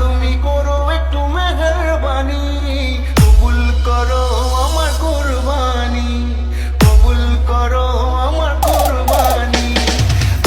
তুমি করো একটু মেহেরবানি, কবুল করো আমার কুরবানি, কবুল করো আমার কুরবানি।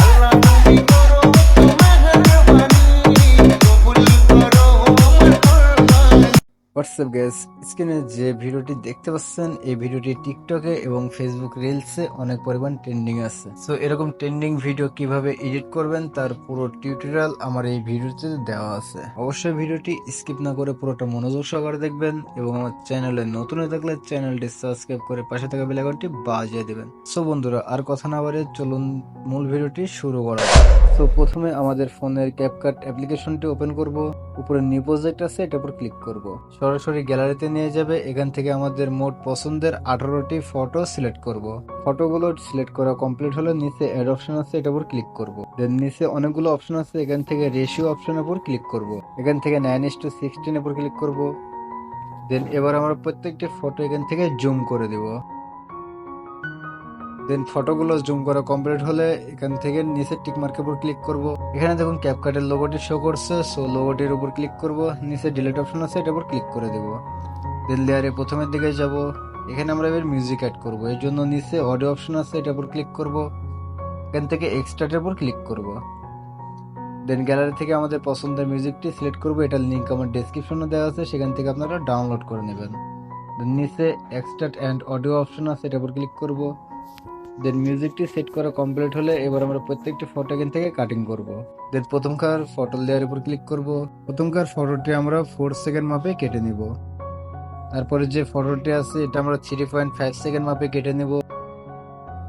আল্লাহ তুমি করো একটু মেহেরবানি, কবুল করো আমার কুরবানি। হোয়াটসঅ্যাপ গাইস, স্ক্রিনে যে ভিডিওটি দেখতে পাচ্ছেন এই ভিডিওটি টিকটকে এবং ফেসবুক রিলসে অনেক পরিমাণ ট্রেন্ডিং আছে। সো এরকম ট্রেন্ডিং ভিডিও কিভাবে এডিট করবেন তার পুরো টিউটোরিয়াল আমার এই ভিডিওতে দেওয়া আছে। অবশ্যই ভিডিওটি স্কিপ না করে পুরোটা মনোযোগ সহকারে দেখবেন এবং আমার চ্যানেলে নতুন হয়ে থাকলে চ্যানেলটি সাবস্ক্রাইব করে পাশে থাকা বেল আইকনটি বাজিয়ে দেবেন। সো বন্ধুরা, আর কথা না বাড়িয়ে চলুন মূল ভিডিওটি শুরু করা যাক। সো প্রথমে আমাদের ফোনের ক্যাপকাট অ্যাপ্লিকেশনটি ওপেন করব। উপরে নিউ প্রজেক্ট আছে, এটার উপর ক্লিক করব। সরাসরি গ্যালারিতে নিয়ে যাবে। এখান থেকে আমাদের মোট পছন্দের 18টি ফটো সিলেক্ট করব। ফটোগুলো সিলেক্ট করা কমপ্লিট হলে নিচে অ্যাড অপশন আছে, এটার উপর ক্লিক করব। দেন নিচে অনেকগুলো অপশন আছে, এখান থেকে রেশিও অপশনের উপর ক্লিক করব। এখান থেকে 9:16 উপর ক্লিক করব। দেন এবার আমরা প্রত্যেকটি ফটো এখান থেকে জুম করে দেব। দেন ফটোগুলো জুম করা কমপ্লিট হলে এখান থেকে নিচে টিক মার্কের উপর ক্লিক করব। এখানে দেখুন ক্যাপকাটের লোগোটি শো করছে, সো লোগোটির উপর ক্লিক করব। নিচে ডিলিট অপশন আছে, এটার উপর ক্লিক করে দেব। দেন লেয়ারে প্রথমের দিকে যাব। এখানে আমরা এবার মিউজিক অ্যাড করব, এর জন্য নিচে অডিও অপশন আছে, এটার উপর ক্লিক করব। এখান থেকে এক্সট্রাটের উপর ক্লিক করব। দেন গ্যালারি থেকে আমাদের পছন্দের মিউজিকটি সিলেক্ট করব। এটার লিঙ্ক আমার ডেসক্রিপশনে দেওয়া আছে, সেখান থেকে আপনারা ডাউনলোড করে নেবেন। দেন নিচে এক্সট্রাক্ট অ্যান্ড অডিও অপশন আছে, এটার উপর ক্লিক করব। দেন মিউজিকটি সেট করা কমপ্লিট হলে এবার আমরা প্রত্যেকটি ফটো এখান থেকে কাটিং করব। দেন প্রথমকার ফটো লেয়ারের উপর ক্লিক করব। প্রথমকার ফটোটি আমরা 4 সেকেন্ড মাপে কেটে নিব। তারপরে যে ফটোটি আছে এটা আমরা 3.5 সেকেন্ড মাপে কেটে নিব।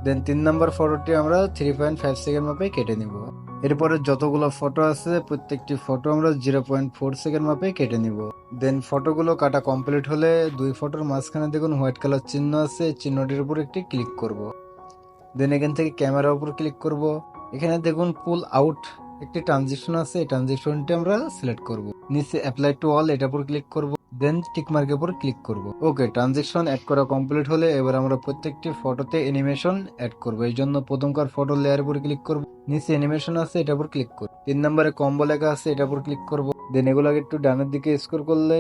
দেন 3 নাম্বার ফটোটি আমরা 3.5 সেকেন্ড মাপে কেটে নিব। এরপরে যতগুলো ফটো আছে প্রত্যেকটি ফটো আমরা 0.4 সেকেন্ড মাপে কেটে নিব। দেন ফটোগুলো কাটা কমপ্লিট হলে দুই ফটোর মাঝখানে দেখুন হোয়াইট কালার চিহ্ন আছে, চিহ্নটির উপর একটি ক্লিক করব। দেন এখান থেকে ক্যামেরার উপর ক্লিক করব। এখানে দেখুন পুল আউট একটি ট্রানজিশন আছে, এই ট্রানজিশনটি আমরা সিলেক্ট করব। নিচে অ্যাপ্লাই টু অল, এটার উপর ক্লিক করব। দেন টিক মার্কের উপর ক্লিক করব। ওকে, ট্রানজিশন অ্যাড করা কমপ্লিট হলে এবার আমরা প্রত্যেকটি ফটোতে অ্যানিমেশন অ্যাড করব। এই জন্য প্রথমকার ফটো লেয়ার উপর ক্লিক করব। নিচে অ্যানিমেশন আছে, এটার উপর ক্লিক করব। 3 নম্বরে কম্বো লেখা আছে, এটার উপর ক্লিক করব। দেন এগুলোকে একটু ডানের দিকে স্ক্রল করলে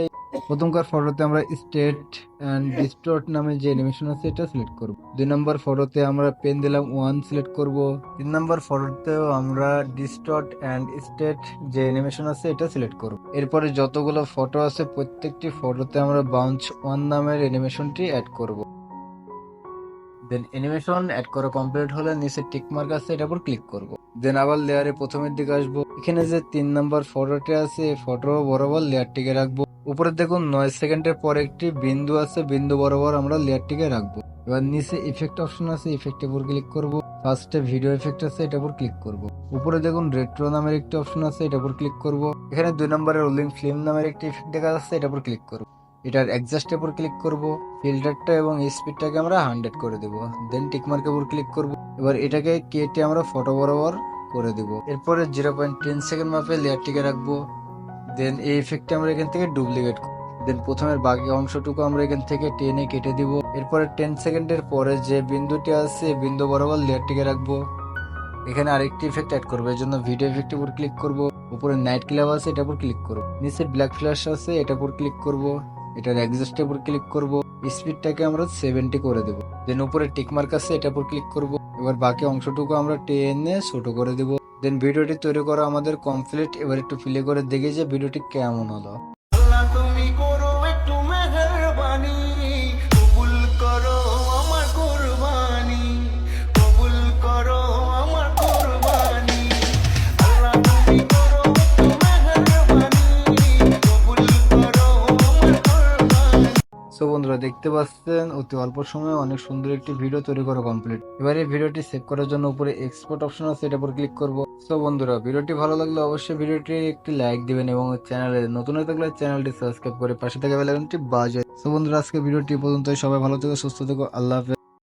প্রথমকার ফটোতে আমরা স্টেট এন্ড ডিস্টর্ট নামে যে অ্যানিমেশন আছে এটা সিলেক্ট করব। 2 নম্বর ফটোতে আমরা পেন দিলাম 1 সিলেক্ট করব। 3 নম্বর ফটোতেও আমরা ডিস্টর্ট এন্ড স্টেট যে অ্যানিমেশন আছে এটা সিলেক্ট করব। এরপরে যতগুলো ফটো আছে প্রত্যেকটি ফটোতে আমরা বাউন্স 1 নামের অ্যানিমেশনটি অ্যাড করব। দেন অ্যানিমেশন অ্যাড করা কমপ্লিট হলে নিচে টিক মার্ক আছে, এটার উপর ক্লিক করব। দেন আবার লেয়ারে প্রথমের দিকে আসবো। এখানে যে 3 নাম্বার ফটোটি আছে এই ফটো বরাবর লেয়ারটিকে রাখবো। উপরে দেখুন 9 সেকেন্ডের পর একটি বিন্দু আছে, বিন্দু বরাবর আমরা লেয়ারটিকে রাখবো। এবার নিচে ইফেক্ট অপশন আছে, ইফেক্টের উপর ক্লিক করব। ফার্স্টে ভিডিও ইফেক্ট আছে, এটার উপর ক্লিক করব। উপরে দেখুন রেট্রো নামের একটি অপশন আছে, এটার উপর ক্লিক করব। এখানে 2 নম্বরে রোলিং ফিল্ম নামের একটি ইফেক্ট দেখা যাচ্ছে, এটার উপর ক্লিক করব। এটার অ্যাডজাস্টের উপর ক্লিক করব। ফিল্টারটা এবং স্পিডটাকে আমরা 100 করে দেব। দেন টিক মার্কের উপর ক্লিক করব। এবার এটাকে কেটে আমরা ফটো বরাবর করে দেব। এরপরে 0.10 সেকেন্ড মাপে লেয়ারটিকে রাখবো। দেন এই ইফেক্টটা আমরা এখান থেকে ডুপ্লিকেট করব। দেন প্রথমের বাকি অংশটুকু আমরা এখান থেকে টেনে কেটে দিব। এরপরে 10 সেকেন্ডের পরে যে বিন্দুটি আছে বিন্দু বরাবর লেয়ারটিকে রাখবো। এখানে আরেকটি ইফেক্ট অ্যাড করবো, এর জন্য ভিডিও ইফেক্টের উপর ক্লিক করব। উপরে নাইট ক্লাব আছে, এটার উপর ক্লিক করব। নিচে ব্ল্যাক ফ্ল্যাশ আছে, এটার উপর ক্লিক করব। এটার অ্যাডজাস্টের উপর ক্লিক করব। স্পিডটাকে আমরা 70 করে দেব। দেন উপরে টিক মার্ক আছে, এটার উপর ক্লিক করব। এবার বাকি অংশটুকু আমরা টেনে ছোট করে দেব। দেন ভিডিওটি তৈরি করা আমাদের কমপ্লিট। এবার একটু প্লে করে দেখি যে ভিডিওটি কেমন হলো। আল্লাহ তুমি করো একটু মেহেরবানি, কবুল করো আমার কুরবানি, কবুল করো আমার কুরবানি। আল্লাহ তুমি করো একটু মেহেরবানি, কবুল করো আমার কুরবানি। সো বন্ধুরা, দেখতে পাচ্ছেন অতি অল্প সময়ে অনেক সুন্দর একটি ভিডিও তৈরি করা কমপ্লিট। এবারে ভিডিওটি সেভ করার জন্য উপরে এক্সপোর্ট অপশন আছে, এটার উপর ক্লিক করব। সো বন্ধুরা, ভিডিওটি ভালো লাগলে অবশ্যই ভিডিওটি একটি লাইক দিবেন এবং চ্যানেলে নতুন হয়ে থাকলে চ্যানেলটি সাবস্ক্রাইব করে পাশে থাকা বেল আইকনটি বাজিয়ে। সো বন্ধুরা, আজকে ভিডিওটি পর্যন্ত। সবাই ভালো থেকো, সুস্থ থেকো, আল্লাহ হাফেজ।